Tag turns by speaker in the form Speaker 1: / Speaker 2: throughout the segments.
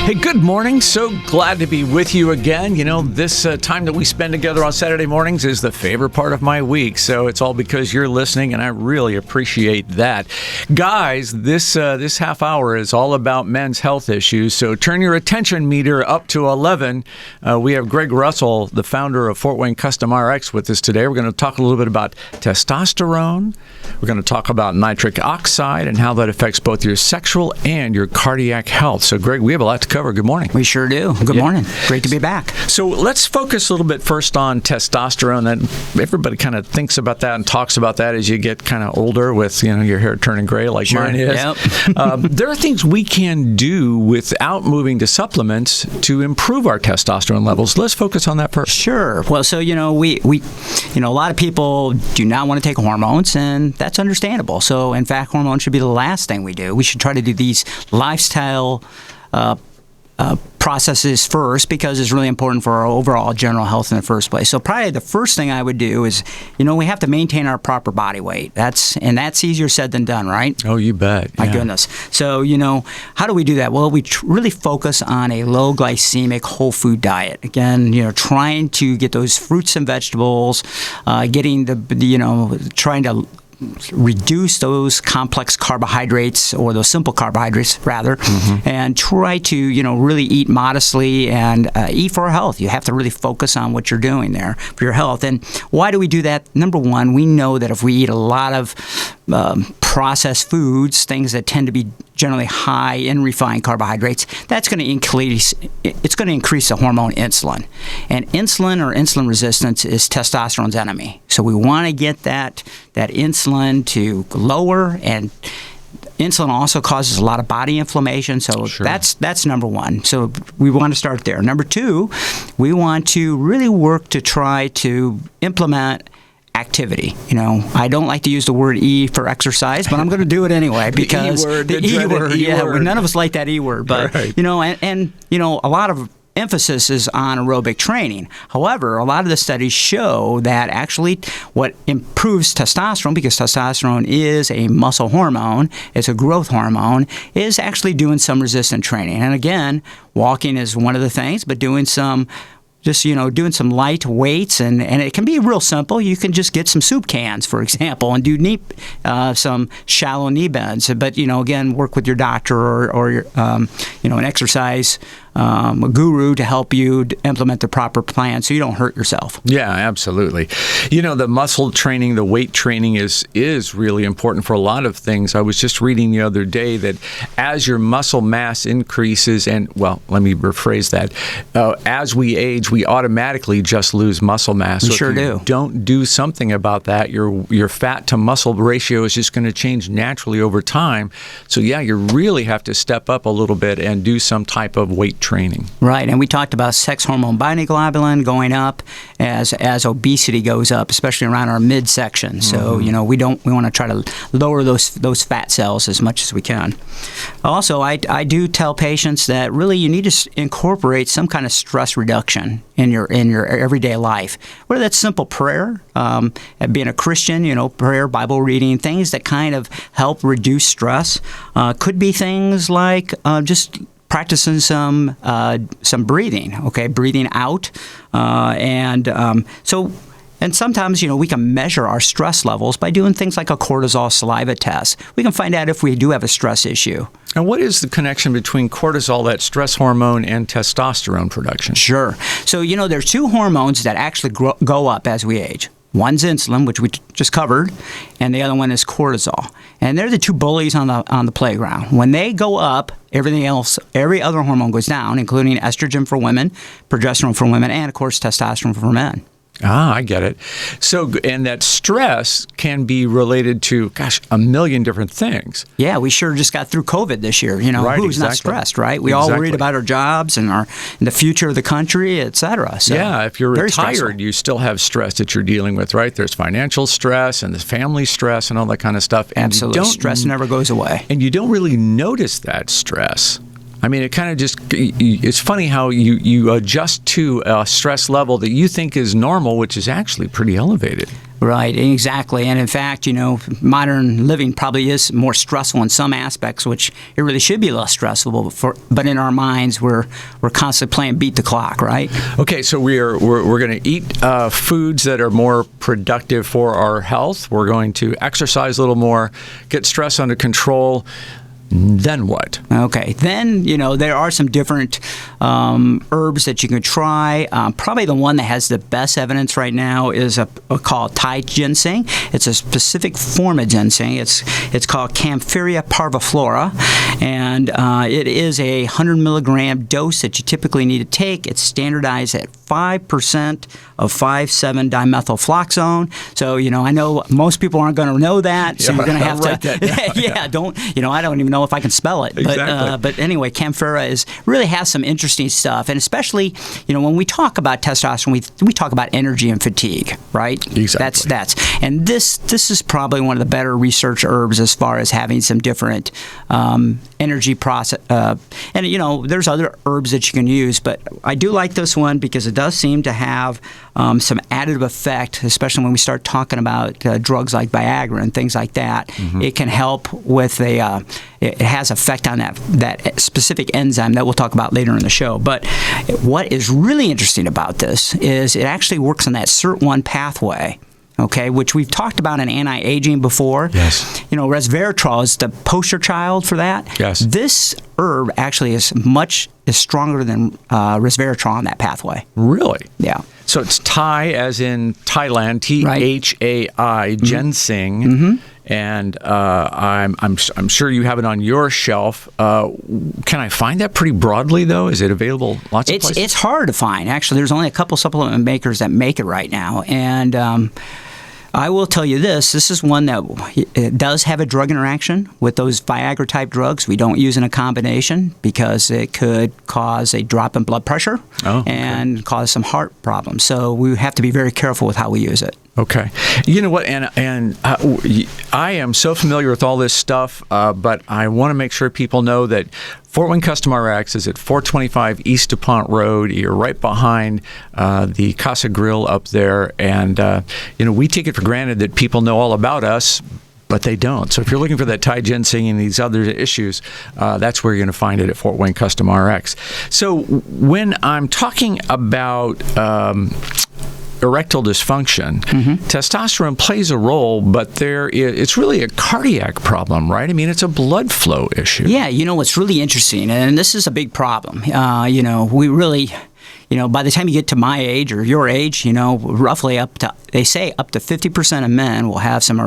Speaker 1: Hey, good morning. So glad to be with you again. You know, this time that we spend together on Saturday mornings is the favorite part of my week. So it's all because you're listening, and I really appreciate that. Guys, this half hour is all about men's health issues. So turn your attention meter up to 11. We have Greg Russell, the founder of Fort Wayne Custom RX, with us today. We're going to talk a little bit about testosterone. We're going to talk about nitric oxide and how that affects both your sexual and your cardiac health. So, Greg, we have a lot to cover. Good morning.
Speaker 2: We sure do. Good morning. Great to be back.
Speaker 1: So let's focus a little bit first on testosterone. That everybody kind of thinks about that and talks about that as you get kind of older with, you know, your hair turning gray like mine is.
Speaker 2: Yep.
Speaker 1: There are things we can do without moving to supplements to improve our testosterone levels. Let's focus on that first.
Speaker 2: Sure. Well, so, you know, we a lot of people do not want to take hormones, and that's understandable. So, in fact, hormones should be the last thing we do. We should try to do these lifestyle processes first, because it's really important for our overall general health in the first place. So probably the first thing I would do is, you know, we have to maintain our proper body weight. That's easier said than done, right?
Speaker 1: Oh, you bet.
Speaker 2: My goodness. So, you know, how do we do that? Well, we really focus on a low glycemic whole food diet. Again, you know, trying to get those fruits and vegetables, trying to reduce those complex carbohydrates, or those simple carbohydrates rather, and try to, you know, really eat modestly and eat for our health. You have to really focus on what you're doing there for your health. And why do we do that? Number one, we know that if we eat a lot of processed foods, things that tend to be generally high in refined carbohydrates, that's going to increase the hormone insulin. And insulin, or insulin resistance, is testosterone's enemy. So we want to get that insulin to lower, and insulin also causes a lot of body inflammation. So
Speaker 1: sure.
Speaker 2: That's number one. So we want to start there. Number two, we want to really work to try to implement activity. You know, I don't like to use the word E for exercise, but I'm going to do it anyway, because
Speaker 1: the
Speaker 2: E word,
Speaker 1: E-word.
Speaker 2: none of us like that E word, but
Speaker 1: right.
Speaker 2: you know, and you know, a lot of emphasis is on aerobic training. However, a lot of the studies show that actually what improves testosterone, because testosterone is a muscle hormone, it's a growth hormone, is actually doing some resistance training. And again, walking is one of the things, but doing some light weights, and it can be real simple. You can just get some soup cans, for example, and do some shallow knee bends. But, you know, again, work with your doctor or your, an exercise guru to help you implement the proper plan so you don't hurt yourself.
Speaker 1: Yeah, absolutely. You know, the muscle training, the weight training is really important for a lot of things. I was just reading the other day that as your muscle mass increases, and, well, let me rephrase that, as we age, we automatically just lose muscle mass.
Speaker 2: We
Speaker 1: so
Speaker 2: sure
Speaker 1: if you
Speaker 2: do.
Speaker 1: Don't do something about that, your fat to muscle ratio is just going to change naturally over time. So yeah, you really have to step up a little bit and do some type of weight training.
Speaker 2: Right, and we talked about sex hormone binding globulin going up as obesity goes up, especially around our midsection. So you know, we want to try to lower those fat cells as much as we can. Also, I do tell patients that really you need to incorporate some kind of stress reduction in your everyday life. Whether that's simple prayer, being a Christian, you know, prayer, Bible reading, things that kind of help reduce stress. Could be things like just practicing some breathing, breathing out, and sometimes, you know, we can measure our stress levels by doing things like a cortisol saliva test. We can find out if we do have a stress issue.
Speaker 1: And what is the connection between cortisol, that stress hormone, and testosterone production?
Speaker 2: Sure. So, you know, there's two hormones that actually go up as we age. One's insulin, which we just covered, and the other one is cortisol. And they're the two bullies on the playground. When they go up, every other hormone goes down, including estrogen for women, progesterone for women, and, of course, testosterone for men.
Speaker 1: Ah, I get it. So, and that stress can be related to, a million different things.
Speaker 2: Yeah, we sure just got through COVID this year. You know,
Speaker 1: right,
Speaker 2: who's not stressed, right? We all worried about our jobs and the future of the country, et cetera. So,
Speaker 1: yeah, if you're retired,
Speaker 2: stressful.
Speaker 1: You still have stress that you're dealing with, right? There's financial stress and there's family stress and all that kind of stuff. And
Speaker 2: absolutely, stress never goes away.
Speaker 1: And you don't really notice that stress. I mean, it kind of just, it's funny how you adjust to a stress level that you think is normal, which is actually pretty elevated.
Speaker 2: Right, exactly. And in fact, modern living probably is more stressful in some aspects, which it really should be less stressful. But in our minds, we're constantly playing beat the clock, right?
Speaker 1: Okay, so we're going to eat foods that are more productive for our health. We're going to exercise a little more, get stress under control. Then what?
Speaker 2: Okay. Then, there are some different herbs that you can try. Probably the one that has the best evidence right now is called Thai ginseng. It's a specific form of ginseng. It's called Camphilia parviflora, and it is a 100 milligram dose that you typically need to take. It's standardized at 5% of 5,7-dimethylfloxone. So, I know most people aren't going to know that, so you're going to have to. I don't even know if I can spell it.
Speaker 1: Exactly.
Speaker 2: But anyway, Camphilia really has some interesting stuff, and especially, when we talk about testosterone, we talk about energy and fatigue, right?
Speaker 1: Exactly.
Speaker 2: That's and this is probably one of the better research herbs as far as having some different energy process. And there's other herbs that you can use, but I do like this one because it does seem to have some additive effect, especially when we start talking about drugs like Viagra and things like that. Mm-hmm. It can help with it has effect on that specific enzyme that we'll talk about later in the show. But what is really interesting about this is it actually works on that SIRT1 pathway. Okay, which we've talked about in anti-aging before.
Speaker 1: Yes.
Speaker 2: Resveratrol is the poster child for that.
Speaker 1: Yes.
Speaker 2: This herb actually is stronger than resveratrol on that pathway.
Speaker 1: Really?
Speaker 2: Yeah.
Speaker 1: So it's Thai, as in Thailand, Thai, ginseng,
Speaker 2: mm-hmm.
Speaker 1: and I'm sure you have it on your shelf. Can I find that pretty broadly, though? Is it available lots of places?
Speaker 2: It's hard to find. Actually, there's only a couple supplement makers that make it right now, and I will tell you this is one that it does have a drug interaction with those Viagra-type drugs. We don't use in a combination because it could cause a drop in blood pressure and cause some heart problems. So we have to be very careful with how we use it.
Speaker 1: Okay. You know what, and I am so familiar with all this stuff, but I want to make sure people know that Fort Wayne Custom RX is at 425 East DuPont Road. You're right behind the Casa Grill up there, and we take it for granted that people know all about us, but they don't. So if you're looking for that Thai ginseng and these other issues, that's where you're going to find it at Fort Wayne Custom RX. So when I'm talking about erectile dysfunction, mm-hmm. testosterone plays a role, but it's really a cardiac problem, right? I mean, it's a blood flow issue.
Speaker 2: Yeah, what's really interesting, and this is a big problem. We really, by the time you get to my age or your age, roughly they say up to 50% of men will have some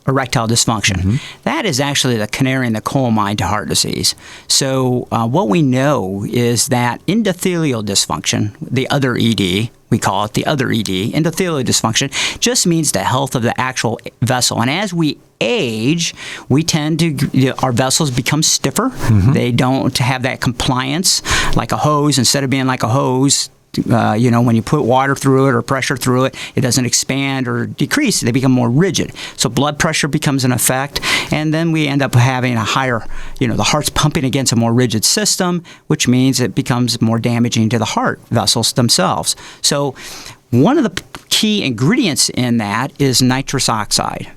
Speaker 2: erectile dysfunction. Mm-hmm. That is actually the canary in the coal mine to heart disease. So what we know is that endothelial dysfunction, the other ED, we call it the other ED, endothelial dysfunction, just means the health of the actual vessel. And as we age, we tend to, our vessels become stiffer. Mm-hmm. They don't have that compliance like a hose. Instead of being like a hose, when you put water through it or pressure through it, it doesn't expand or decrease. They become more rigid. So blood pressure becomes an effect, and then we end up having a higher, the heart's pumping against a more rigid system, which means it becomes more damaging to the heart vessels themselves. So one of the key ingredients in that is nitrous oxide.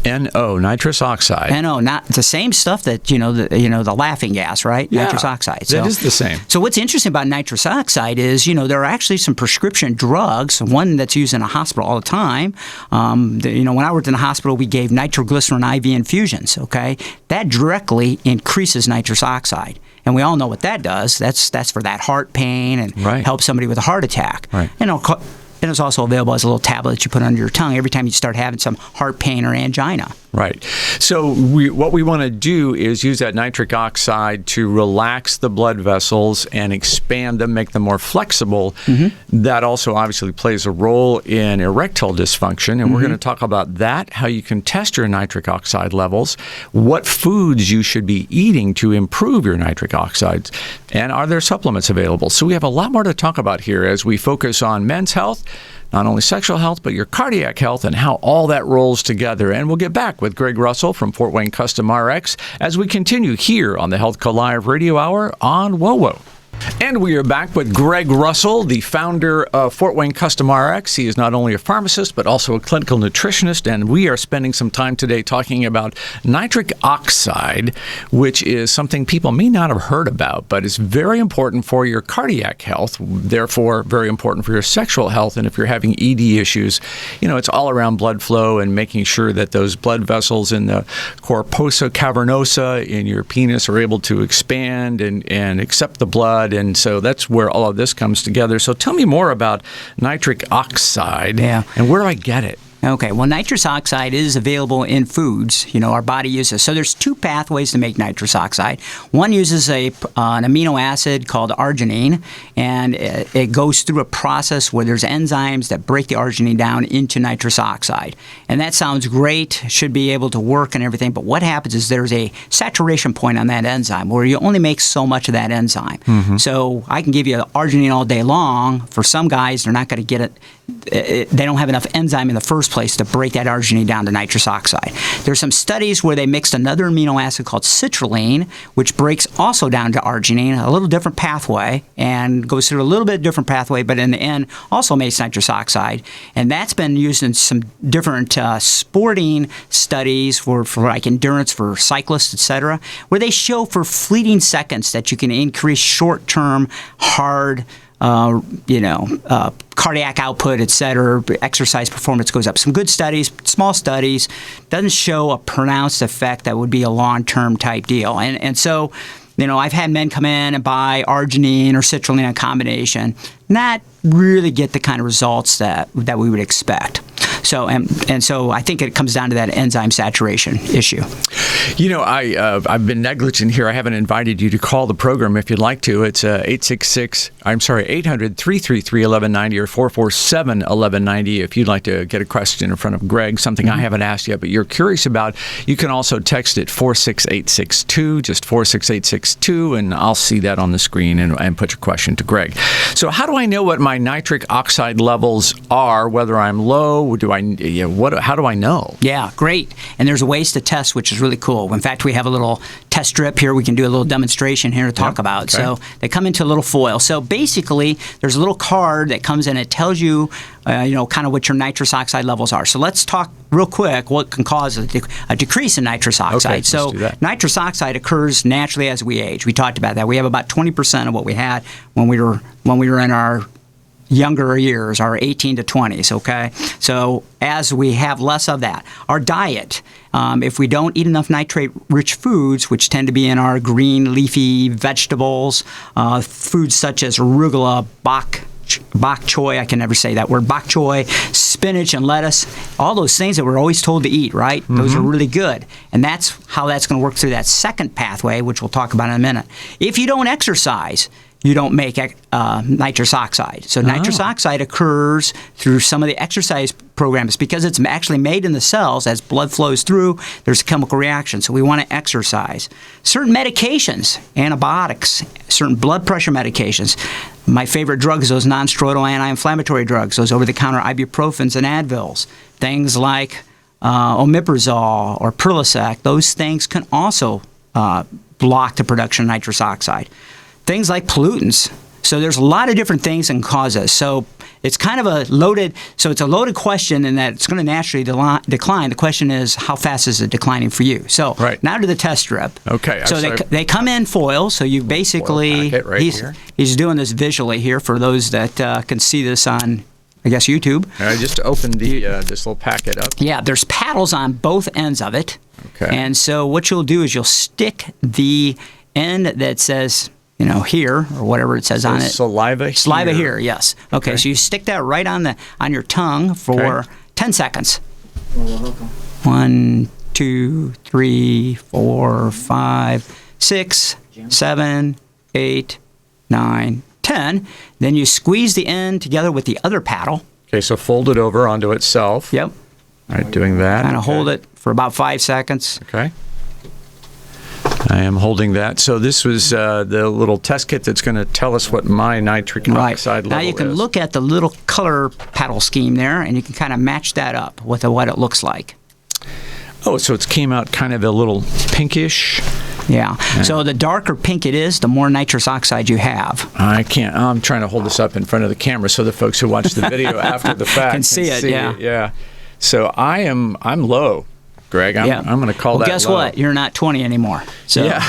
Speaker 1: NO, nitrous oxide.
Speaker 2: NO, not the same stuff that, the laughing gas, right?
Speaker 1: Yeah,
Speaker 2: nitrous oxide.
Speaker 1: That is the same.
Speaker 2: So what's interesting about nitrous oxide is, there are actually some prescription drugs, one that's used in a hospital all the time. When I worked in the hospital, we gave nitroglycerin IV infusions, okay? That directly increases nitrous oxide. And we all know what that does. That's for that heart pain and helps somebody with a heart attack.
Speaker 1: Right.
Speaker 2: And it's also available as a little tablet that you put under your tongue every time you start having some heart pain or angina.
Speaker 1: Right. So what we want to do is use that nitric oxide to relax the blood vessels and expand them, make them more flexible. Mm-hmm. That also obviously plays a role in erectile dysfunction. And mm-hmm. we're going to talk about that, how you can test your nitric oxide levels, what foods you should be eating to improve your nitric oxides, and are there supplements available? So we have a lot more to talk about here as we focus on men's health, not only sexual health, but your cardiac health and how all that rolls together. And we'll get back with Greg Russell from Fort Wayne Custom RX as we continue here on the Health Call Live Radio Hour on WOWO. And we are back with Greg Russell, the founder of Fort Wayne Custom RX. He is not only a pharmacist, but also a clinical nutritionist. And we are spending some time today talking about nitric oxide, which is something people may not have heard about, but is very important for your cardiac health, therefore very important for your sexual health. And if you're having ED issues, it's all around blood flow and making sure that those blood vessels in the corpora cavernosa in your penis are able to expand and accept the blood. And so that's where all of this comes together. So tell me more about nitric oxide and where do I get it?
Speaker 2: Okay, well, nitrous oxide is available in foods, our body uses. So there's two pathways to make nitrous oxide. One uses an amino acid called arginine, and it goes through a process where there's enzymes that break the arginine down into nitrous oxide. And that sounds great, should be able to work and everything, but what happens is there's a saturation point on that enzyme where you only make so much of that enzyme. Mm-hmm. So I can give you arginine all day long. For some guys, they're not going to get it. They don't have enough enzyme in the first place to break that arginine down to nitrous oxide. There's some studies where they mixed another amino acid called citrulline, which breaks also down to arginine, a little different pathway, and goes through a little bit different pathway, but in the end also makes nitrous oxide. And that's been used in some different sporting studies for like endurance for cyclists, etc., where they show for fleeting seconds that you can increase short-term, hard cardiac output, et cetera, exercise performance goes up. Some good studies, small studies, doesn't show a pronounced effect that would be a long-term type deal. And so, I've had men come in and buy arginine or citrulline in combination, not really get the kind of results that we would expect. So so I think it comes down to that enzyme saturation issue.
Speaker 1: I've been negligent here. I haven't invited you to call the program if you'd like to. It's 800-333-1190 or 447-1190 if you'd like to get a question in front of Greg, something I haven't asked yet, but you're curious about. You can also text it 46862, just 46862, and I'll see that on the screen and put your question to Greg. So how do I know what my nitric oxide levels are, whether I'm low? How do I know?
Speaker 2: Yeah, great. And there's ways to test, which is really cool. In fact, we have a little test strip here. We can do a little demonstration here to talk about. Okay. So they come into a little foil. So basically, there's a little card that comes in. It tells you, kind of what your nitrous oxide levels are. So let's talk real quick what can cause a decrease in nitrous oxide.
Speaker 1: Okay,
Speaker 2: so
Speaker 1: let's do that.
Speaker 2: Nitrous oxide occurs naturally as we age. We talked about that. We have about 20% of what we had when we were in our younger years, our 18 to 20s, okay? So as we have less of that, our diet, if we don't eat enough nitrate-rich foods, which tend to be in our green leafy vegetables, foods such as arugula, bok choy, I can never say that word, bok choy, spinach and lettuce, all those things that we're always told to eat, right? Mm-hmm. Those are really good. And that's how that's going to work through that second pathway, which we'll talk about in a minute. If you don't exercise, you don't make nitrous oxide. So nitrous oxide occurs through some of the exercise programs because it's actually made in the cells. As blood flows through, there's a chemical reaction. So we want to exercise. Certain medications, antibiotics, certain blood pressure medications. My favorite drug is those non-steroidal anti-inflammatory drugs, those over-the-counter ibuprofens and Advils. Things like omeprazole or Perlisac, those things can also block the production of nitrous oxide. Things like pollutants. So there's a lot of different things that can cause this. So it's kind of a loaded question in that it's going to naturally decline. The question is, how fast is it declining for you? So now to the test strip.
Speaker 1: Okay.
Speaker 2: So they come in foil. So you basically, he's doing this visually here for those that can see this on, I guess, YouTube.
Speaker 1: Just open this little packet up.
Speaker 2: Yeah, there's paddles on both ends of it.
Speaker 1: Okay.
Speaker 2: And so what you'll do is you'll stick the end that says, here, or whatever it says on it.
Speaker 1: Saliva
Speaker 2: here, yes. Okay, so you stick that right on your tongue for 10 seconds. 1, 2, 3, 4, 5, 6, 7, 8, 9, 10. Then you squeeze the end together with the other paddle.
Speaker 1: Okay, so fold it over onto itself.
Speaker 2: Yep.
Speaker 1: All right, doing that.
Speaker 2: Kind of hold it for about 5 seconds.
Speaker 1: Okay. I am holding that. So this was the little test kit that's going to tell us what my nitric oxide level is.
Speaker 2: Now you can look at the little color paddle scheme there, and you can kind of match that up with what it looks like.
Speaker 1: Oh, so it came out kind of a little pinkish.
Speaker 2: Yeah. So the darker pink it is, the more nitrous oxide you have.
Speaker 1: I'm trying to hold this up in front of the camera so the folks who watch the video after the fact
Speaker 2: can see it.
Speaker 1: Yeah. So I'm low. Greg, I'm going to call that
Speaker 2: guess
Speaker 1: low.
Speaker 2: what? You're not 20 anymore. So.
Speaker 1: Yeah.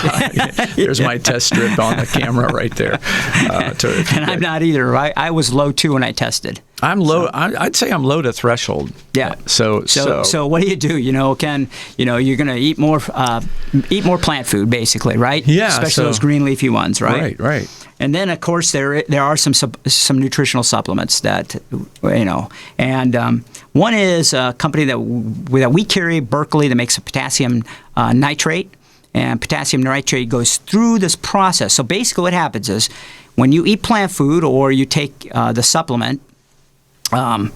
Speaker 1: There's my test strip on the camera right there.
Speaker 2: And I'm not either. I was low, too, when I tested.
Speaker 1: I'm low. So, I'd say I'm low to threshold.
Speaker 2: Yeah.
Speaker 1: So
Speaker 2: what do you do? Ken, you're going to eat more plant food, basically, right?
Speaker 1: Yeah.
Speaker 2: Especially those green leafy ones, right?
Speaker 1: Right.
Speaker 2: And then, of course, there are some nutritional supplements that, and one is a company that we carry, Berkeley, that makes a potassium nitrate. And potassium nitrate goes through this process. So basically what happens is when you eat plant food or you take the supplement, and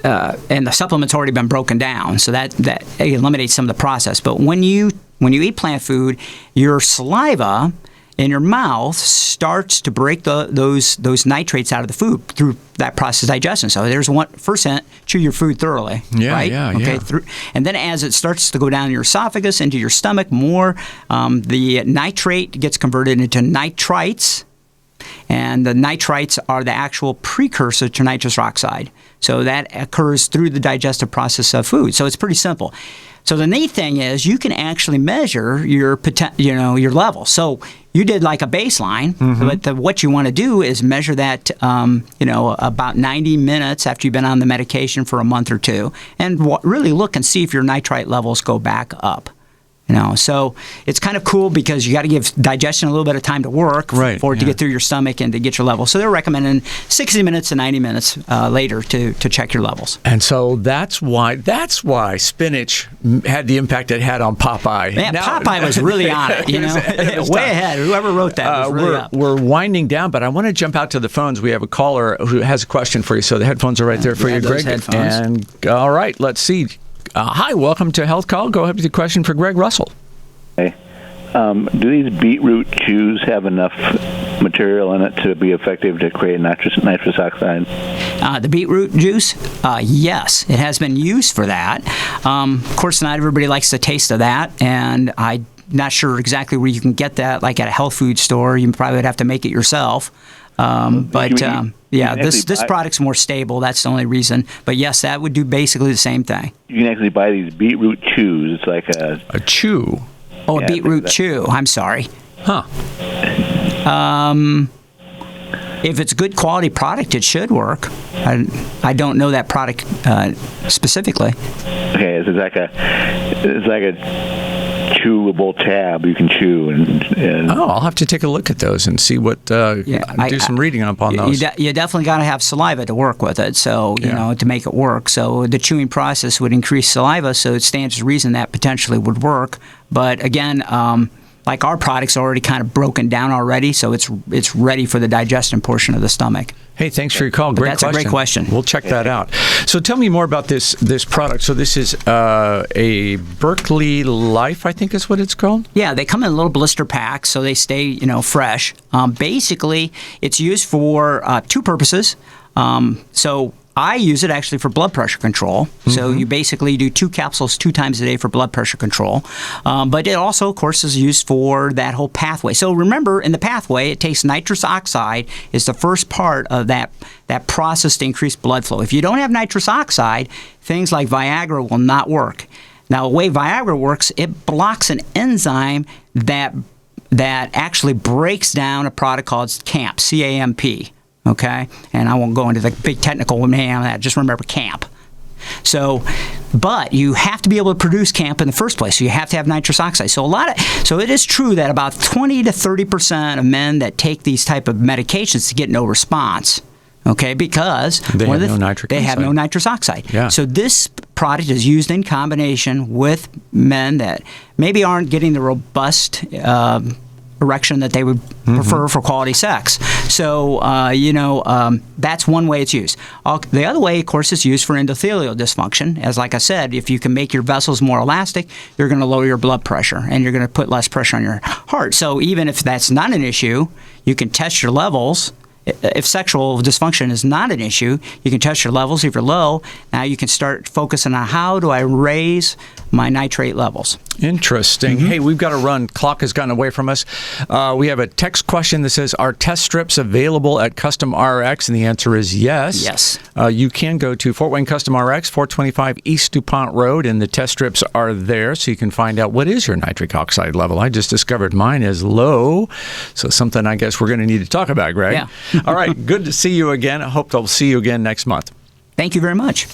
Speaker 2: the supplement's already been broken down, so that eliminates some of the process. But when you eat plant food, your saliva in your mouth starts to break those nitrates out of the food through that process of digestion. So there's first hint, chew your food thoroughly.
Speaker 1: Yeah,
Speaker 2: right?
Speaker 1: Yeah.
Speaker 2: And then as it starts to go down your esophagus, into your stomach more, the nitrate gets converted into nitrites. And the nitrites are the actual precursor to nitrous oxide. So that occurs through the digestive process of food. So it's pretty simple. So the neat thing is you can actually measure your level. So you did like a baseline, but what you want to do is measure that, about 90 minutes after you've been on the medication for a month or two, and really look and see if your nitrite levels go back up. So it's kind of cool because you got to give digestion a little bit of time to work for it to get through your stomach and to get your level. So they're recommending 60 minutes to 90 minutes later to check your levels.
Speaker 1: And so that's why spinach had the impact it had on Popeye.
Speaker 2: Man, Popeye was really on it, way ahead. Whoever wrote that was really up.
Speaker 1: We're winding down, but I want to jump out to the phones. We have a caller who has a question for you. So the headphones are right there for you, Greg.
Speaker 2: Headphones.
Speaker 1: And all right, let's see. Hi, welcome to Health Call. Go ahead with your question for Greg Russell.
Speaker 3: Hey, do these beetroot chews have enough material in it to be effective to create nitrous oxide?
Speaker 2: The beetroot juice, yes, it has been used for that. Of course, not everybody likes the taste of that, and I'm not sure exactly where you can get that, like at a health food store. You probably would have to make it yourself. This product's more stable. That's the only reason. But yes, that would do basically the same thing.
Speaker 3: You can actually buy these beetroot chews. It's like a
Speaker 1: chew.
Speaker 2: Oh, a beetroot chew. I'm sorry.
Speaker 1: Huh.
Speaker 2: If it's good quality product, it should work. I don't know that product specifically.
Speaker 3: Okay, it's like a chewable tab you can chew and
Speaker 1: I'll have to take a look at those and see what do some reading up on those.
Speaker 2: You definitely got to have saliva to work with it, so to make it work. So the chewing process would increase saliva, so it stands to reason that potentially would work. But again, like our product's already kind of broken down already, so it's ready for the digestion portion of the stomach.
Speaker 1: Hey, thanks for your call. Great question.
Speaker 2: That's a great question.
Speaker 1: We'll check that out. So tell me more about this product. So this is a Berkeley Life, I think is what it's called?
Speaker 2: Yeah, they come in little blister packs, so they stay, fresh. Basically, it's used for two purposes. So I use it actually for blood pressure control. So you basically do 2 capsules 2 times a day for blood pressure control. But it also, of course, is used for that whole pathway. So remember, in the pathway, it takes nitrous oxide is the first part of that process to increase blood flow. If you don't have nitrous oxide, things like Viagra will not work. Now, the way Viagra works, it blocks an enzyme that actually breaks down a product called CAMP, C-A-M-P. Okay, and I won't go into the big technical name on that. Just remember CAMP. So, but you have to be able to produce CAMP in the first place. So you have to have nitrous oxide. So it is true that about 20 to 30% of men that take these type of medications to get no response. Okay, because
Speaker 1: they have no nitrous oxide.
Speaker 2: Yeah. So this product is used in combination with men that maybe aren't getting the robust erection that they would prefer for quality sex. So, that's one way it's used. The other way, of course, is used for endothelial dysfunction. As like I said, if you can make your vessels more elastic, you're going to lower your blood pressure and you're going to put less pressure on your heart. So even if that's not an issue, you can test your levels if sexual dysfunction is not an issue, you can test your levels. If you're low, now you can start focusing on how do I raise my nitrate levels.
Speaker 1: Interesting. Hey, we've got to run. Clock has gotten away from us. We have a text question that says, are test strips available at Custom RX? And the answer is yes.
Speaker 2: Yes.
Speaker 1: You can go to Fort Wayne Custom RX, 425 East DuPont Road, and the test strips are there so you can find out what is your nitric oxide level. I just discovered mine is low, so something I guess we're going to need to talk about, Greg.
Speaker 2: Yeah.
Speaker 1: All right. Good to see you again. I hope I'll see you again next month.
Speaker 2: Thank you very much.